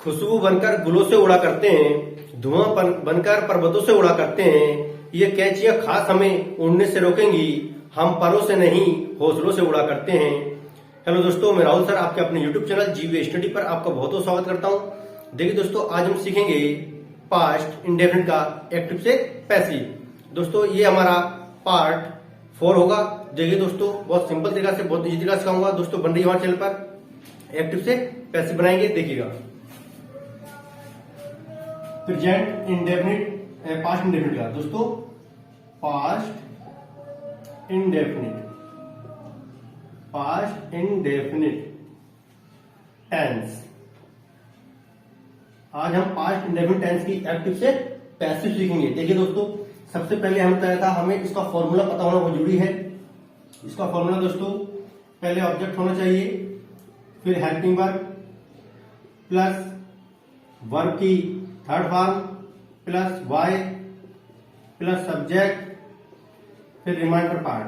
खुशबू बनकर गुलों से उड़ा करते हैं, धुआं बनकर पर्वतों से उड़ा करते हैं। ये कैंचियां खास हमें उड़ने से रोकेंगी, हम परों से नहीं हौसलों से उड़ा करते हैं। हेलो दोस्तों, मैं राहुल सर आपके अपने यूट्यूब चैनल जीवी स्टडी पर आपका बहुत बहुत स्वागत करता हूं। देखिए दोस्तों, आज हम सीखेंगे पास्ट इंडेफिनिट का एक्टिव से पैसिव। दोस्तों ये हमारा पार्ट 4 होगा। देखिए दोस्तों, बहुत सिंपल तरीका से, बहुत इजी तरीका सिखाऊंगा। दोस्तों बन रही है हमारे चैनल पर एक्टिव से पैसिव बनाएंगे। देखिएगा, प्रेजेंट इंडेफिनिट पास्ट इंडेफिनिट का। दोस्तों पास्ट इंडेफिनिट टेंस। आज हम पास्ट इंडेफिनिट टेंस की एक्टिव से पैसिव सीखेंगे। देखिए दोस्तों, सबसे पहले हम बताया था हमें इसका फॉर्मूला पता होना बहुत जरूरी है। इसका फॉर्मूला दोस्तों, पहले ऑब्जेक्ट होना चाहिए, फिर हेल्पिंग वर्ब प्लस वर्ब की third form plus by plus subject, फिर रिमाइंडर पार्ट,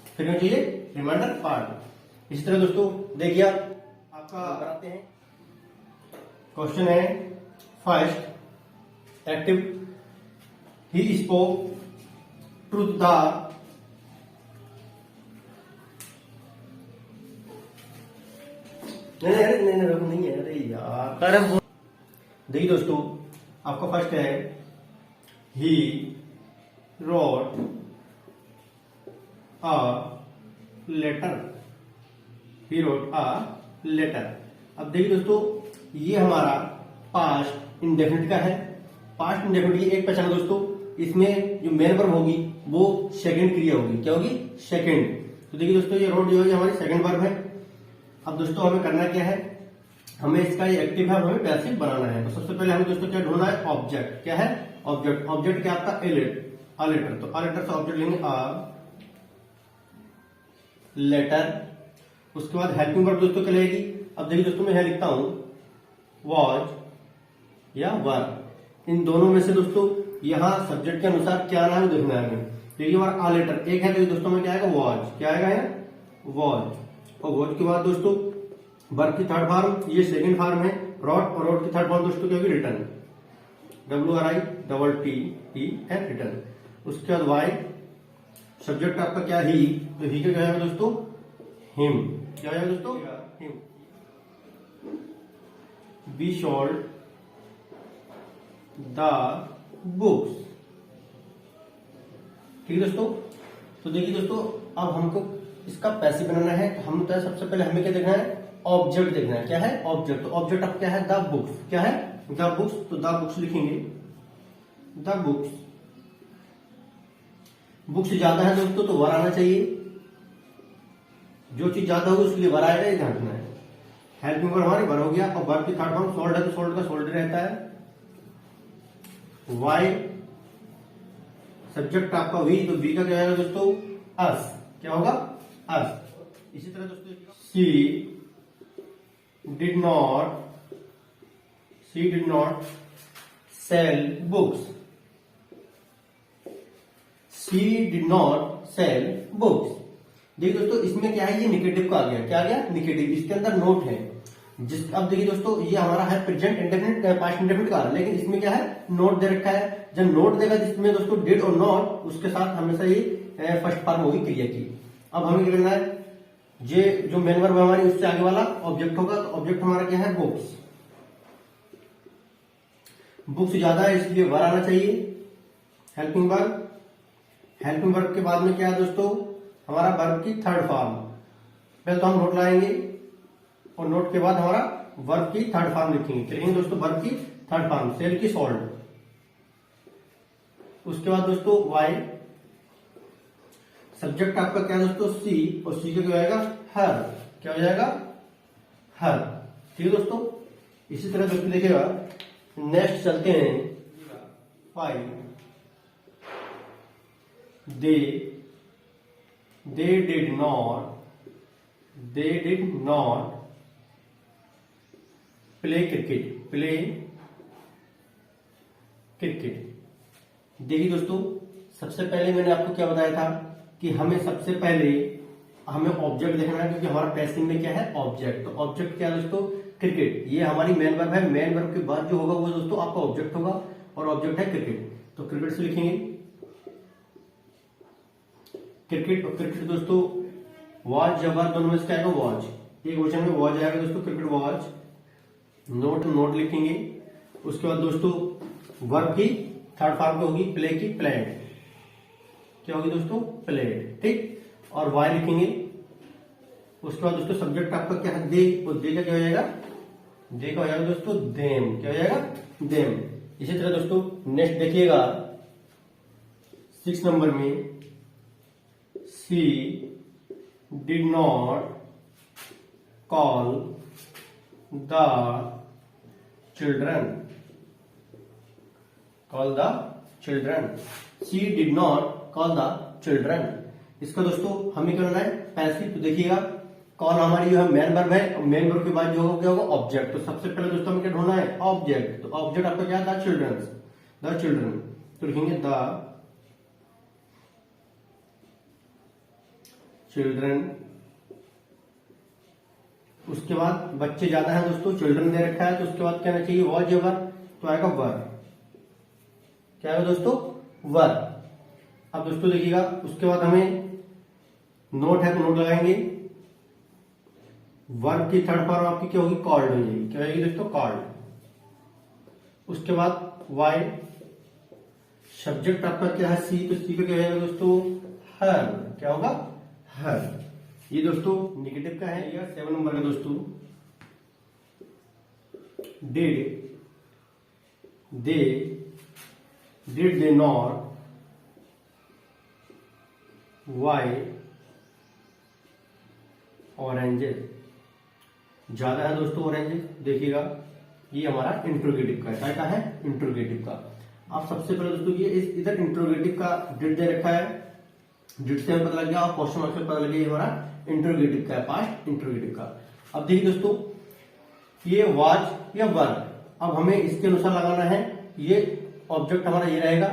फिर क्या चाहिए रिमाइंडर पार्ट। इसी तरह दोस्तों देखिए, आपका कराते हैं। क्वेश्चन है first active, he spoke truth the नहीं है। अरे यार, देखिए दोस्तों, आपका फर्स्ट है he wrote a letter. He wrote a letter. अब देखिए दोस्तों, ये हमारा पास्ट इंडेफिनिट का है। पास्ट इंडेफिनिट की एक पहचान दोस्तों, इसमें जो मेन वर्ब होगी वो सेकंड क्रिया होगी। क्या होगी? सेकंड। तो देखिए दोस्तों, ये रोट जो है हमारी सेकंड वर्ब है। अब दोस्तों हमें करना क्या है, हमें इसका ये एक्टिव है, हमें पैसिव बनाना है। तो सबसे पहले हमें दोस्तों क्या ढूंढना है? ऑब्जेक्ट। क्या है? ऑब्जेक्ट। ऑब्जेक्ट क्या आपका? A letter. तो अ लेटर से ऑब्जेक्ट लेंगे अ लेटर। उसके बाद हेल्पिंग वर्ब दोस्तों क्या लगेगी? अब देखिए दोस्तों, मैं यहां लिखता हूं वॉज या वर। इन दोनों में से दोस्तों यहां सब्जेक्ट के अनुसार क्या आना है वो देखना है हमें। देखिए हमारा अ लेटर एक है, तो दोस्तों में क्या आएगा? वॉज। क्या आएगा यहाँ? वॉज। और वॉज के बाद दोस्तों वर्ब की थर्ड फॉर्म, ये सेकंड फॉर्म है रॉट, और रॉट की थर्ड फॉर्म दोस्तों क्या होगी? रिटर्न। WRITTEN return. उसके बाद वाई, सब्जेक्ट आपका क्या? ही। तो ही का क्या है दोस्तों? हिम। क्या है दोस्तों? Him. We sold the books. ठीक है दोस्तों। तो देखिए दोस्तों, अब हमको इसका पैसिव बनाना है। तो हम तो सबसे पहले हमें क्या देखना है? ऑब्जेक्ट देखना है। क्या है? ऑब्जेक्ट। तो ऑब्जेक्ट अब क्या है? The books. क्या है? The books. तो द बुक्स लिखेंगे, द बुक्स। बुक्स ज्यादा है दोस्तों तो वर आना चाहिए। जो चीज ज्यादा होगी उसके लिए वर आएगा, ये ध्यान रखना है। हेल्पिंग वर्ब हमारी वर हो गया, और वर्ब की थर्ड फॉर्म सोल्ड है तो सोल्ड का सोल्ड रहता है। वाई, सब्जेक्ट आपका वी, तो वी का क्या है दोस्तों? अस। क्या होगा? अस। इसी तरह दोस्तों सी did not sell books. She did not sell books. देखिए दोस्तों, इसमें क्या है? ये निगेटिव का आ गया। क्या आ गया? निगेटिव। इसके अंदर नोट है। अब देखिए दोस्तों, ये हमारा है प्रेजेंट इंडेफिनिट पास्ट इंडेफिनिट का, लेकिन इसमें क्या है? नोट दे रखा है। जब नोट देगा जिसमें दोस्तों डिड और नॉट, उसके साथ हमेशा ये फर्स्ट फॉर्म होगी क्रिया की। अब हमें क्या करना है? ये जो मेन वर्ब हमारी उससे आगे वाला ऑब्जेक्ट होगा। तो ऑब्जेक्ट हमारा क्या है? बुक्स। बुक्स ज्यादा है इसलिए वर आना चाहिए। Helping verb. हेल्पिंग वर्ब के बाद में क्या है दोस्तों? हमारा वर्ब की थर्ड फॉर्म। पहले तो हम नोट लाएंगे, और नोट के बाद हमारा वर्ब की थर्ड फॉर्म लिखेंगे। क्या लिखेंगे दोस्तों? वर्ब की थर्ड फॉर्म, सेल की सोल्ड। उसके बाद दोस्तों वाई, सब्जेक्ट आपका क्या है दोस्तों? सी, और सी का क्या आएगा? हर। क्या हो जाएगा? हर। ठीक है दोस्तों। इसी तरह दोस्तों देखिएगा, नेक्स्ट चलते हैं। Five, they did not play cricket. देखिए दोस्तों, सबसे पहले मैंने आपको क्या बताया था कि हमें सबसे पहले हमें ऑब्जेक्ट देखना है, क्योंकि हमारा पैसिव में क्या है? ऑब्जेक्ट। तो ऑब्जेक्ट क्या है दोस्तों? क्रिकेट, ये हमारी मेन वर्ब है। मेन वर्ब के बाद जो होगा वो दोस्तों आपका ऑब्जेक्ट होगा, और ऑब्जेक्ट है क्रिकेट, तो क्रिकेट से लिखेंगे क्रिकेट। और क्रिकेट दोस्तों वॉच या वर्ब दोनों में से क्या आएगा, वॉच। एक क्वेश्चन में वॉच आएगा दोस्तों, क्रिकेट वॉच। नोट, नोट लिखेंगे। उसके बाद दोस्तों वर्ब की थर्ड फॉर्म पे होगी प्ले की प्लेड, क्या होगी दोस्तों, प्लेड, ठीक। और वाई लिखेंगे। उसके बाद दोस्तों सब्जेक्ट आपका क्या है, दे, और दे का क्या हो जाएगा, दे का हो जाएगा दोस्तों देम, क्या हो जाएगा, देम। इसी तरह दोस्तों नेक्स्ट देखिएगा 6 नंबर में, she did not call the children, call the children, she did not call the children. इसका दोस्तों हमें करना है पैसिव, तो देखिएगा कॉल हमारी जो है मेन वर्ब है, और मेन वर्ब के बाद जो होगा क्या होगा, ऑब्जेक्ट। तो सबसे पहले दोस्तों हमें क्या ढूंढना है, ऑब्जेक्ट। तो ऑब्जेक्ट आपका क्या है, द चिल्ड्रन, द चिल्ड्रन। तो लिखेंगे द चिल्ड्रन। उसके बाद बच्चे ज्यादा है दोस्तों, चिल्ड्रन दे रखा है, तो उसके बाद क्या आना चाहिए, वॉज या वर, तो आएगा वर, क्या आएगा दोस्तों, वर। अब दोस्तों देखिएगा उसके बाद हमें नोट है तो नोट लगाएंगे। वर्ब की थर्ड फॉर्म आपकी क्या होगी, कॉल्ड हो जाएगी, क्या होगी दोस्तों, कॉल्ड। उसके बाद वाई, सब्जेक्ट आपका क्या है, सी, तो सी का क्या हो जाएगा दोस्तों, हर, क्या होगा, हर। ये दोस्तों निगेटिव का है। या 7 नंबर का दोस्तों, did they not buy oranges, ज्यादा है दोस्तों ऑरेंजेस। देखिएगा ये हमारा इंट्रोगेटिव का है, क्या है, इंट्रोगेटिव का। आप सबसे पहले दोस्तों ये इधर इंट्रोगेटिव का डिड दे रखा है, डिड से हमें पता लग गया, और क्वेश्चन मार्क से पता लग गया ये हमारा इंट्रोगेटिव का है, पास्ट इंट्रोगेटिव का। अब देखिए दोस्तों ये वाज या वर, अब हमें इसके अनुसार लगाना है। ये ऑब्जेक्ट हमारा ये रहेगा,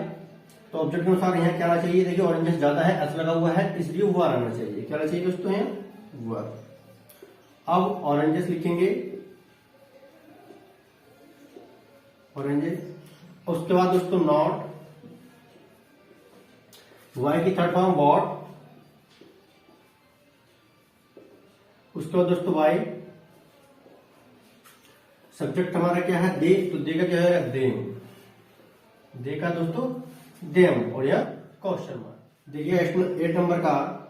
तो ऑब्जेक्ट के अनुसार यहाँ क्या आना चाहिए, देखिए ऑरेंजेस ज्यादा है, एस लगा हुआ है, इसलिए वर आना चाहिए, क्या आना चाहिए दोस्तों, यहाँ वर। अब ऑरेंजेस लिखेंगे, ऑरेंजेस। उसके बाद दोस्तों नॉट, वाई की थर्ड फॉर्म वॉट। उसके बाद दोस्तों वाई, सब्जेक्ट हमारा क्या है, दे, तो दे का क्या है, देम, दे का दोस्तों देम, और यह क्वेश्चन मार्क। देखिए 8 नंबर का,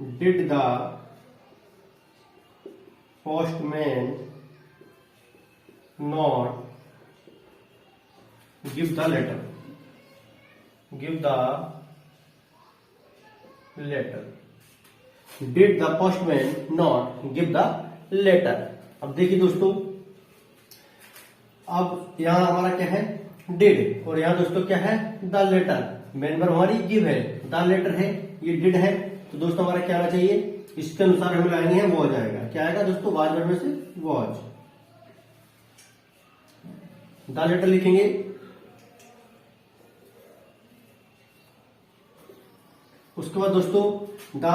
did the postman not give the letter, give the letter, did the postman not give the letter. अब देखिए दोस्तों अब यहां हमारा क्या है, डिड, और यहां दोस्तों क्या है, द लेटर। मेन वर्ब हमारी गिव है, द लेटर है, ये डिड है, तो दोस्तों हमारा क्या आना चाहिए, इसके अनुसार हमें लाएंगे है वॉज आएगा, क्या आएगा दोस्तों, वाज वर्ब में से वॉज। द लेटर लिखेंगे। उसके बाद दोस्तों द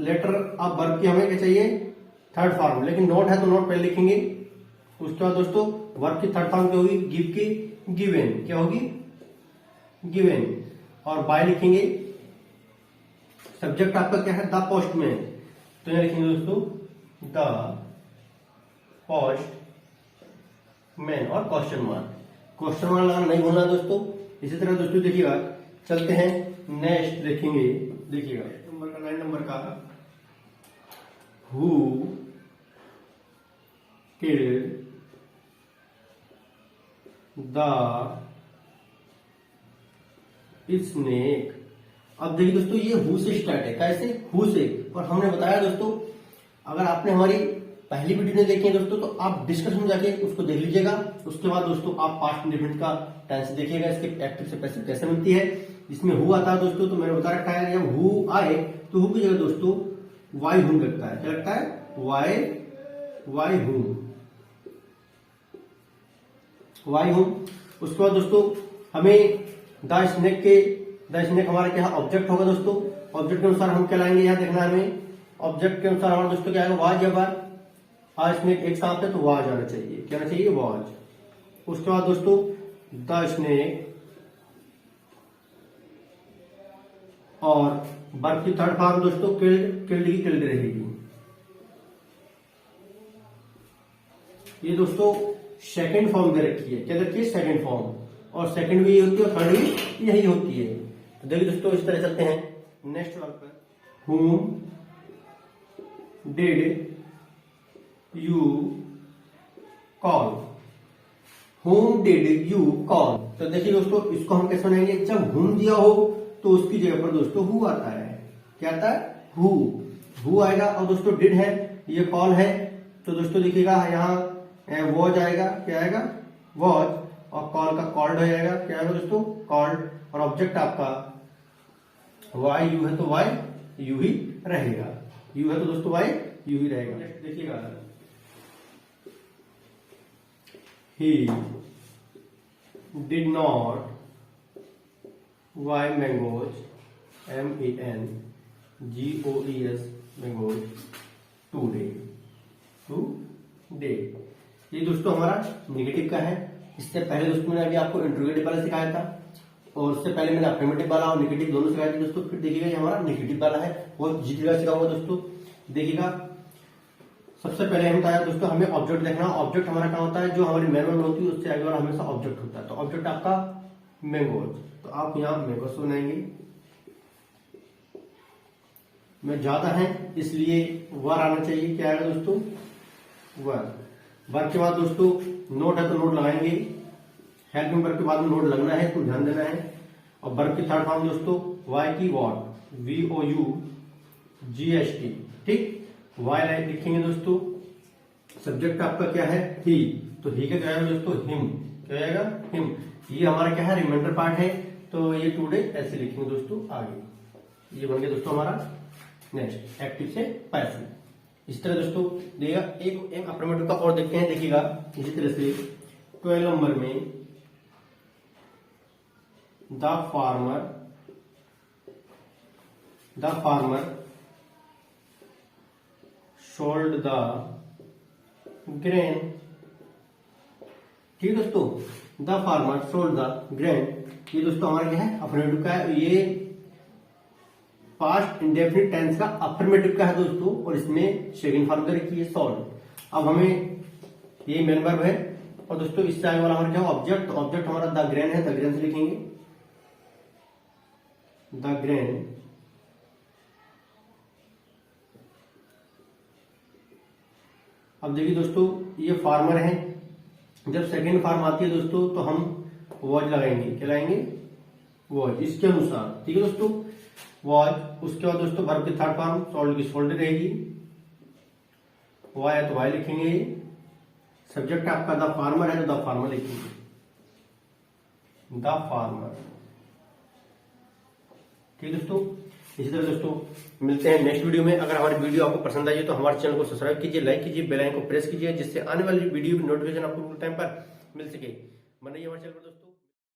लेटर, अब वर्ब की हमें क्या चाहिए, थर्ड फॉर्म, लेकिन नोट है तो नोट पहले लिखेंगे। उसके बाद दोस्तों वर्ब की थर्ड फॉर्म क्या होगी, गिव की गिवन, क्या होगी, गिवन। और बाय लिखेंगे। सब्जेक्ट आपका क्या है, द पोस्टमैन, तो यहां लिखेंगे दोस्तों द पोस्टमैन, और क्वेश्चन मार्क। क्वेश्चन मार्क लगाना नहीं भूलना दोस्तों। इसी तरह दोस्तों देखिएगा, चलते हैं नेक्स्ट देखेंगे। देखिएगा 9 नंबर का, हु किल्ड द स्नेक। अब देखिए दोस्तों ये हु से स्टार्ट है, कैसे, हु से। और हमने बताया दोस्तों, अगर आपने हमारी पहली वीडियो नहीं देखी है दोस्तों, तो आप डिस्कशन में जाके उसको देख लीजिएगा। उसके बाद दोस्तों आप पास्ट इंडेफिनिट का टेंस देखिएगा, इसके एक्टिव से पैसिव कैसे बनती है। इसमें हु आता है दोस्तों, तो मैंने बता रखा है, जब हु आए तो हु की जगह दोस्तों वाई हुम लगता है, क्या लगता है, वाई हुम, वाई हुम। उसके बाद दोस्तों हमें द स्नेक हमारा क्या ऑब्जेक्ट होगा दोस्तों। ऑब्जेक्ट के अनुसार हम क्या लाएंगे, यहाँ देखना है हमें। ऑब्जेक्ट के अनुसार हमारा दोस्तों क्या आएगा, वाज या वर, स्नेक एक सांप है तो वाज आना चाहिए, क्या आना चाहिए, वाज। उसके बाद दोस्तों द स्नेक, और वर्ब की थर्ड फॉर्म दोस्तों किल्ड, किल्ड की किल्ड रहेगी। ये दोस्तों सेकंड फॉर्म दे रखी है, क्या रखी है, सेकंड फॉर्म, और सेकंड भी यही होती है और थर्ड भी यही होती है। तो देखिए दोस्तों इस तरह चलते हैं नेक्स्ट वर्ब पर। whom did you call, whom did you call। तो देखिए दोस्तों इसको हम कैसे बनाएंगे, जब whom दिया हो तो उसकी जगह पर दोस्तों who आता है, क्या आता है, who आएगा। और दोस्तों did है, ये कॉल है, तो दोस्तों देखिएगा यहाँ वॉज आएगा, क्या आएगा, वॉज, और कॉल का कॉल्ड हो जाएगा, क्या आएगा दोस्तों, कॉल्ड, और ऑब्जेक्ट आपका वाई यू है तो वाई यू ही रहेगा, यू है तो दोस्तों वाई यू ही रहेगा। देखिएगा he did not buy mangoes, mangoes mangoes today। ये दोस्तों हमारा निगेटिव का है। इससे पहले दोस्तों मैंने अभी आपको इंट्रोगेटिव वाला सिखाया था, और उससे पहले मैंने अफर्मेटिव वाला और नेगेटिव दोनों सिखाया था दोस्तों। फिर देखिएगा ये हमारा नेगेटिव वाला है, वो जितना सिखाऊंगा दोस्तों। देखिएगा सबसे पहले हम बताया दोस्तों हमें ऑब्जेक्ट देखना। ऑब्जेक्ट हमारा क्या होता है, जो हमारी मैन वर्ब होती है उससे आगे वाला हमेशा ऑब्जेक्ट होता है। तो ऑब्जेक्ट आपका मैंगोज, तो आप यहाँ मैंगोज बनाएंगे, में ज्यादा है इसलिए वर आना चाहिए, क्या आएगा दोस्तों, वर। वर्ब के बाद दोस्तों नोट है तो नोट लगाएंगे, हेल्पिंग वर्ब के बाद में नोट लगना है तो ध्यान देना है। और वर्ब की थर्ड फॉर्म दोस्तों वाई की वॉट, VOUGHT, ठीक, वाई लाइन लिखेंगे दोस्तों। सब्जेक्ट आपका क्या है, ही, तो ही का क्या है दोस्तों, हिम, क्या आएगा, हिम। ये हमारा क्या है, रिमाइंडर पार्ट है, तो ये टुडे ऐसे लिखेंगे दोस्तों आगे। ये बन गया दोस्तों हमारा नेक्स्ट एक्टिव से पैसिव। इस तरह दोस्तों देखिएगा एक अफर्मेटिव का और देखते हैं। देखिएगा इसी तरह से 12 नंबर में the farmer sold the grain, ठीक है दोस्तों, the farmer sold the grain. ये दोस्तों हमारा क्या है, अफर्मेटिव का है। ये पास्ट इंडेफिनिट टेंस का अफर्मेटिव का है दोस्तों, और इसमें सेकंड फॉर्म दे रखी है सोल्ड। अब हमें ये मेन वर्ब है, और दोस्तों इससे आगे वाला हमारा क्या ऑब्जेक्ट, तो ऑब्जेक्ट हमारा द ग्रेन है, द ग्रेन से लिखेंगे द ग्रेन। अब देखिए दोस्तों ये फार्मर है, जब सेकंड फॉर्म आती है दोस्तों तो हम वॉज लगाएंगे, क्या लगाएंगे, वॉज, इसके अनुसार, ठीक है दोस्तों, वॉज। उसके बाद दोस्तों वर्ब की थर्ड फॉर्म सोल्ड की सोल्ड रहेगी, वाई है तो वाई लिखेंगे। सब्जेक्ट आपका द फार्मर है तो द फार्मर लिखेंगे, द फार्मर, ठीक है दोस्तों। इसी तरह दोस्तों मिलते हैं नेक्स्ट वीडियो में। अगर हमारी वीडियो आपको पसंद आई है तो हमारे चैनल को सब्सक्राइब कीजिए, लाइक कीजिए, बेल आइकन को प्रेस कीजिए, जिससे आने वाली वीडियो की नोटिफिकेशन आपको टाइम पर मिल सके। बनाइए हमारे चैनल पर दोस्तों।